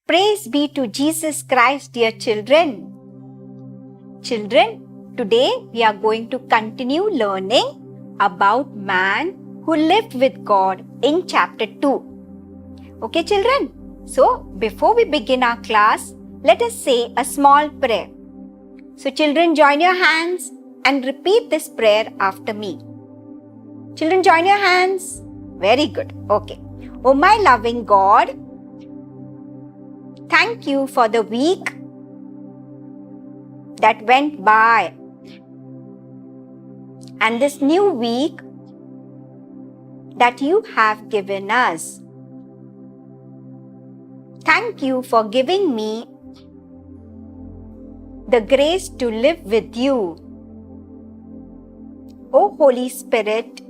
Praise be to Jesus Christ, dear children. Children, today we are going to continue learning about man who lived with God in chapter 2. Okay, children? So, before we begin our class, let us say a small prayer. So, children, join your hands and repeat this prayer after me. Children, join your hands. Very good. Okay. Oh, my loving God, thank you for the week that went by and this new week that you have given us. Thank you for giving me the grace to live with you. O Holy Spirit,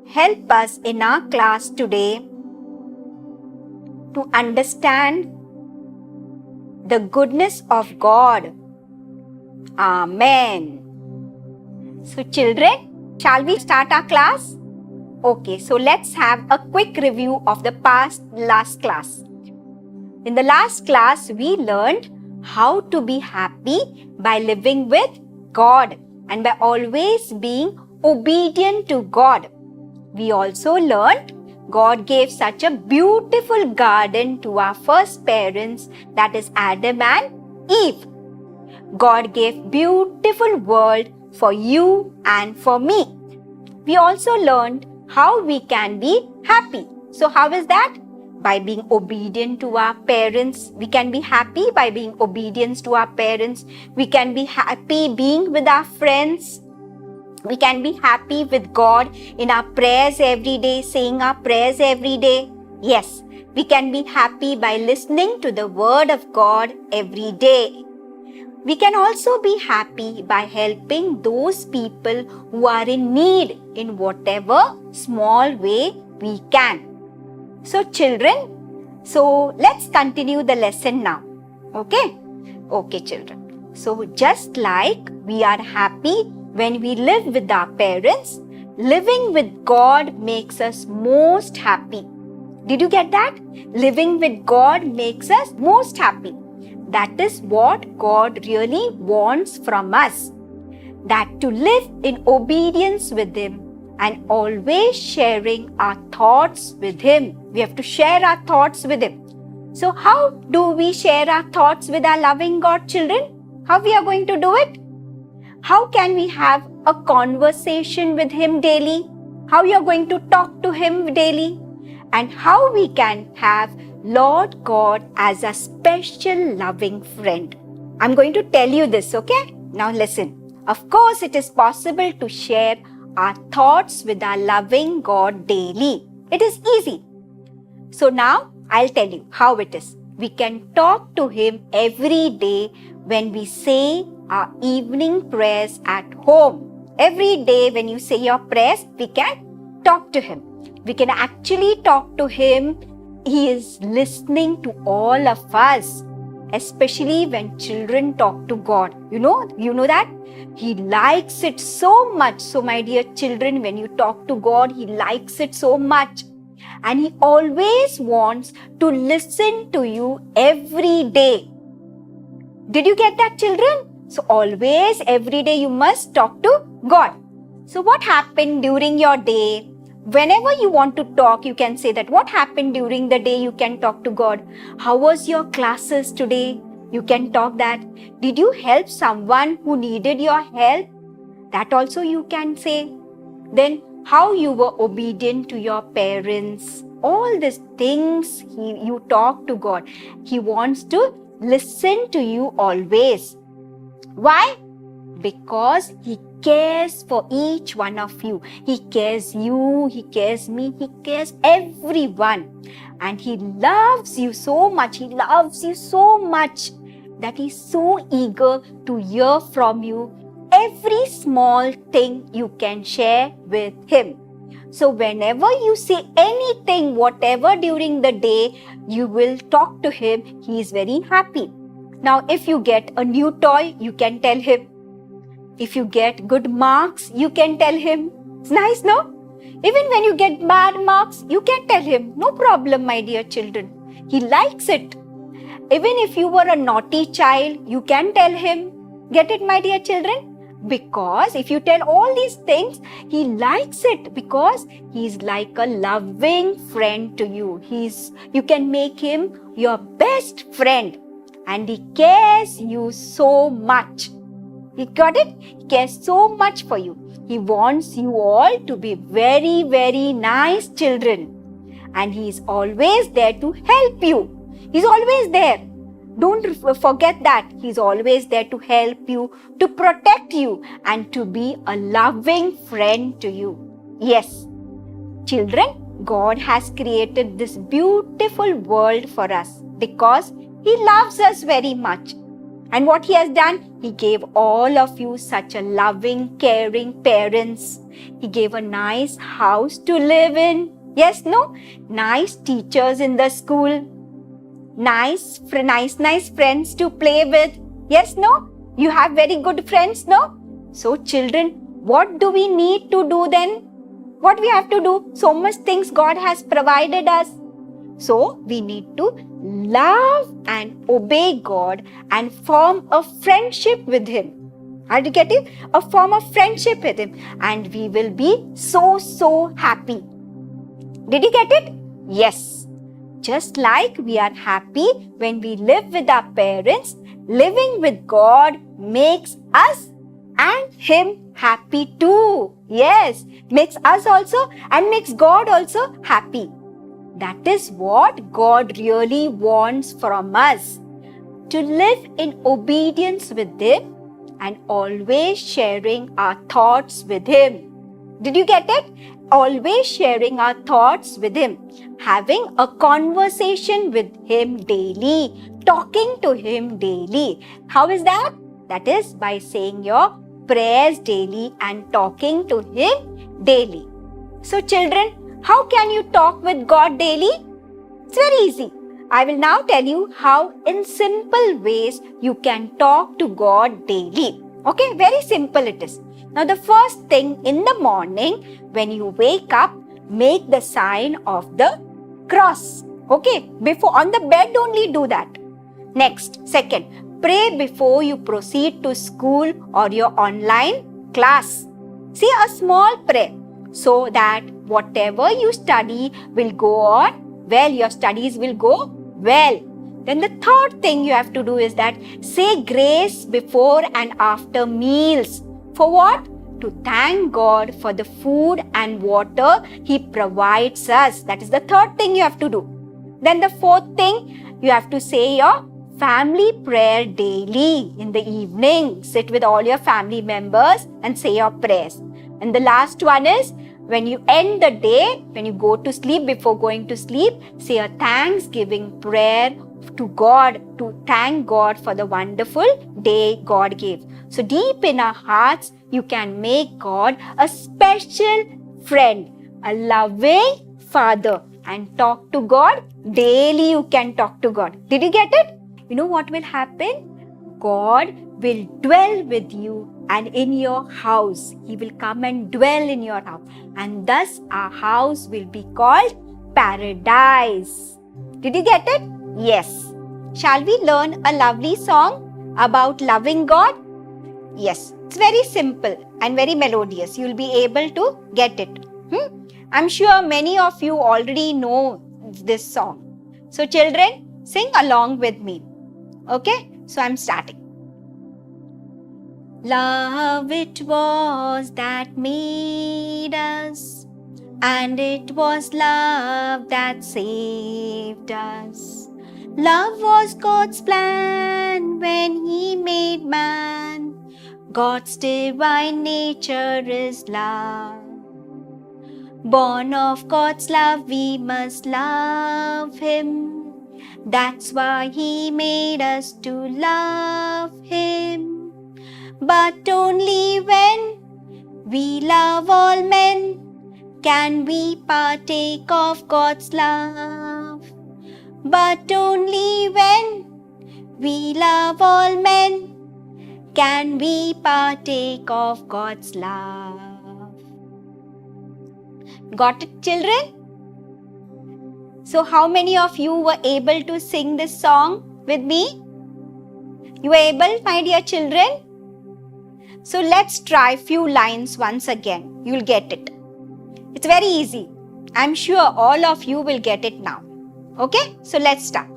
help us in our class today to understand the goodness of God. Amen. So children, shall we start our class? Okay, so let's have a quick review of the last class. In the last class, we learned how to be happy by living with God and by always being obedient to God. We also learned God gave such a beautiful garden to our first parents, that is Adam and Eve. God gave beautiful world for you and for me. We also learned how we can be happy. So how is that? By being obedient to our parents. We can be happy by being obedient to our parents. We can be happy being with our friends. We can be happy with God in our prayers every day, saying our prayers every day. Yes, we can be happy by listening to the word of God every day. We can also be happy by helping those people who are in need in whatever small way we can. So children, let's continue the lesson now. Okay? Okay, children. So just like we are happy when we live with our parents, living with God makes us most happy. Did you get that? Living with God makes us most happy. That is what God really wants from us. That to live in obedience with Him and always sharing our thoughts with Him. We have to share our thoughts with Him. So how do we share our thoughts with our loving God, children? How we are going to do it? How can we have a conversation with Him daily? How you are going to talk to Him daily? And how we can have Lord God as a special loving friend. I'm going to tell you this, okay? Now listen. Of course, it is possible to share our thoughts with our loving God daily. It is easy. So now I'll tell you how it is. We can talk to Him every day when we say our evening prayers at home. Every day when you say your prayers, we can talk to Him. We can actually talk to Him. He is listening to all of us, especially when children talk to God. You know that? He likes it so much. So my dear children, when you talk to God, He likes it so much. And He always wants to listen to you every day. Did you get that, children? So always, every day you must talk to God. So what happened during your day? Whenever you want to talk, you can say that what happened during the day, you can talk to God. How was your classes today? You can talk that. Did you help someone who needed your help? That also you can say. Then how you were obedient to your parents. All these things you talk to God. He wants to listen to you always. Why? Because He cares for each one of you. He cares you, He cares me, He cares everyone. And He loves you so much. He loves you so much that He's so eager to hear from you. Every small thing you can share with Him. So whenever you say anything, whatever during the day, you will talk to Him. He is very happy. Now, if you get a new toy, you can tell Him. If you get good marks, you can tell Him. It's nice, no? Even when you get bad marks, you can tell Him. No problem, my dear children. He likes it. Even if you were a naughty child, you can tell him. Get it, my dear children? Because if you tell all these things, he likes it because he's like a loving friend to you. You can make him your best friend and he cares you so much. You got it? He cares so much for you. He wants you all to be very, very nice children. And he is always there to help you. He's always there. Don't forget that. He's always there to help you, to protect you, and to be a loving friend to you. Yes, children, God has created this beautiful world for us because He loves us very much. And what He has done, He gave all of you such a loving, caring parents. He gave a nice house to live in. Yes, no? Nice teachers in the school. Nice friends to play with. Yes, no? You have very good friends, no? So children, what do we need to do then? What we have to do? So much things God has provided us. So we need to love and obey God and form a friendship with Him. Are you getting? A form of friendship with Him. And we will be so happy. Did you get it? Yes. Just like we are happy when we live with our parents, living with God makes us and Him happy too. Yes, makes us also and makes God also happy. That is what God really wants from us. To live in obedience with Him and always sharing our thoughts with Him. Did you get it? Always sharing our thoughts with Him. Having a conversation with Him daily. Talking to Him daily. How is that? That is by saying your prayers daily and talking to Him daily. So children, how can you talk with God daily? It's very easy. I will now tell you how in simple ways you can talk to God daily. Okay, very simple it is. Now the first thing in the morning when you wake up, make the sign of the cross. Okay, before on the bed only do that. Next, second, pray before you proceed to school or your online class. Say a small prayer so that whatever you study will go on well, your studies will go well. Then the third thing you have to do is that say grace before and after meals. For what? To thank God for the food and water He provides us. That is the third thing you have to do. Then the fourth thing, you have to say your family prayer daily in the evening. Sit with all your family members and say your prayers. And the last one is, when you end the day, when you go to sleep, before going to sleep, say a thanksgiving prayer to God, to thank God for the wonderful day God gave. So deep in our hearts, you can make God a special friend, a loving Father, and talk to God daily. You can talk to God. Did you get it? You know what will happen? God will dwell with you and in your house. He will come and dwell in your house. And thus our house will be called paradise. Did you get it? Yes. Shall we learn a lovely song about loving God? Yes. It's very simple and very melodious. You will be able to get it. I'm sure many of you already know this song. So children, sing along with me. Okay? So I'm starting. Love it was that made us, and it was love that saved us. Love was God's plan when He made man. God's divine nature is love. Born of God's love, we must love Him. That's why He made us to love Him. But only when we love all men can we partake of God's love. But only when we love all men can we partake of God's love. Got it, children? So how many of you were able to sing this song with me? You were able, my dear children? So let's try few lines once again. You'll get it. It's very easy. I'm sure all of you will get it now. Okay? So let's start.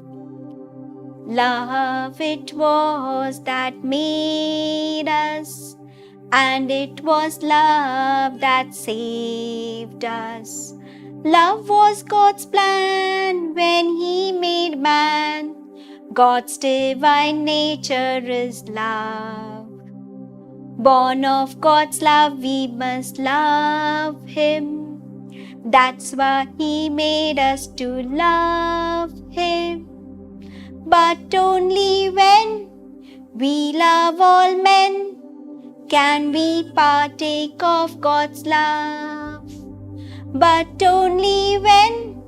Love it was that made us, and it was love that saved us. Love was God's plan when He made man. God's divine nature is love. Born of God's love, we must love Him. That's why He made us to love Him. But only when we love all men can we partake of God's love. But only when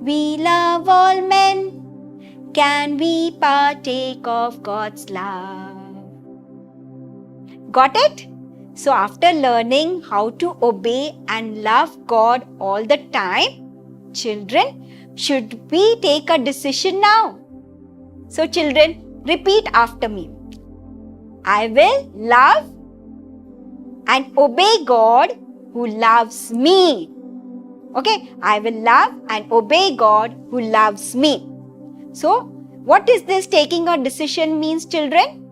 we love all men can we partake of God's love. Got it? So after learning how to obey and love God all the time, children, should we take a decision now? So children, repeat after me. I will love and obey God who loves me. Okay, I will love and obey God who loves me. So, what is this taking a decision means, children?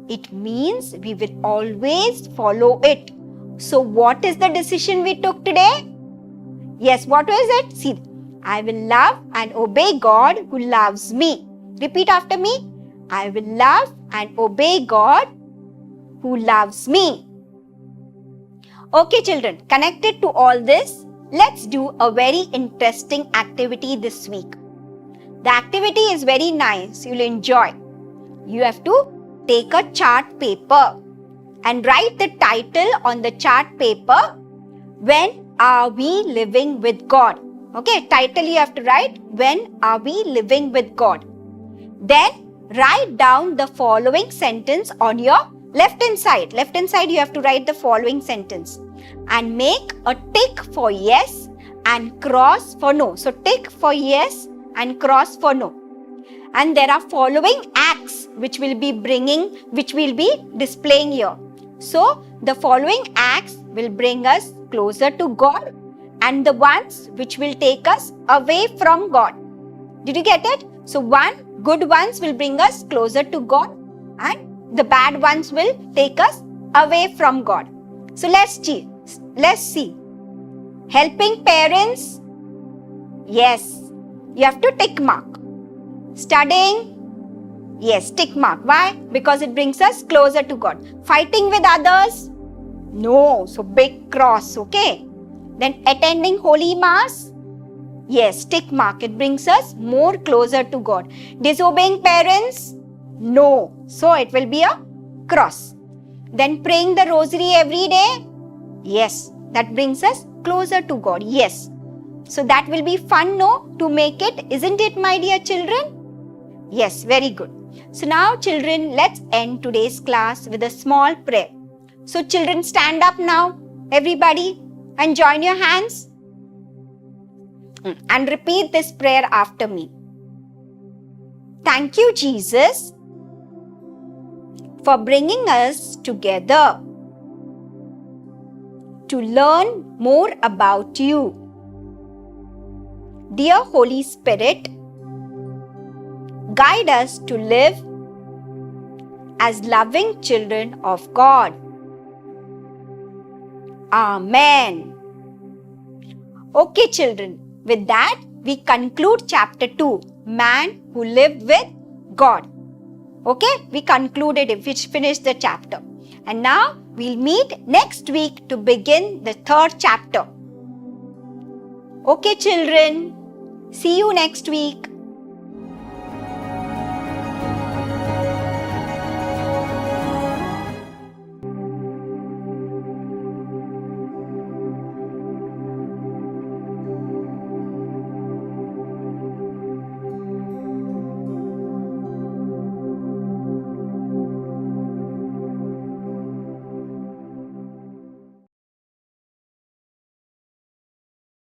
It means we will always follow it. So, what is the decision we took today? Yes, what was it? See, I will love and obey God who loves me. Repeat after me. I will love and obey God who loves me. Okay, children, connected to all this, let's do a very interesting activity this week. The activity is very nice. You'll enjoy. You have to take a chart paper and write the title on the chart paper. When are we living with God? Okay, title you have to write. When are we living with God? Then write down the following sentence on your left hand side. Left hand side you have to write the following sentence and make a tick for yes and cross for no. So tick for yes and cross for no. And there are following acts which we'll be displaying here. So the following acts will bring us closer to God and the ones which will take us away from God. Did you get it? So good ones will bring us closer to God and the bad ones will take us away from God. So let's see. Helping parents. Yes, you have to tick mark. Studying. Yes, tick mark. Why? Because it brings us closer to God. Fighting with others. No, so big cross, okay? Then attending Holy Mass. Yes, tick mark. It brings us more closer to God. Disobeying parents? No. So it will be a cross. Then praying the rosary every day? Yes, that brings us closer to God. Yes. So that will be fun, no? To make it, isn't it, my dear children? Yes, very good. So now, children, let's end today's class with a small prayer. So children, stand up now, everybody, and join your hands. And repeat this prayer after me. Thank you, Jesus, for bringing us together to learn more about you. Dear Holy Spirit, guide us to live as loving children of God. Amen. Okay, children. With that, we conclude chapter 2, Man Who Lived with God. Okay, we concluded it, we finished the chapter. And now, we'll meet next week to begin the 3rd chapter. Okay, children, see you next week.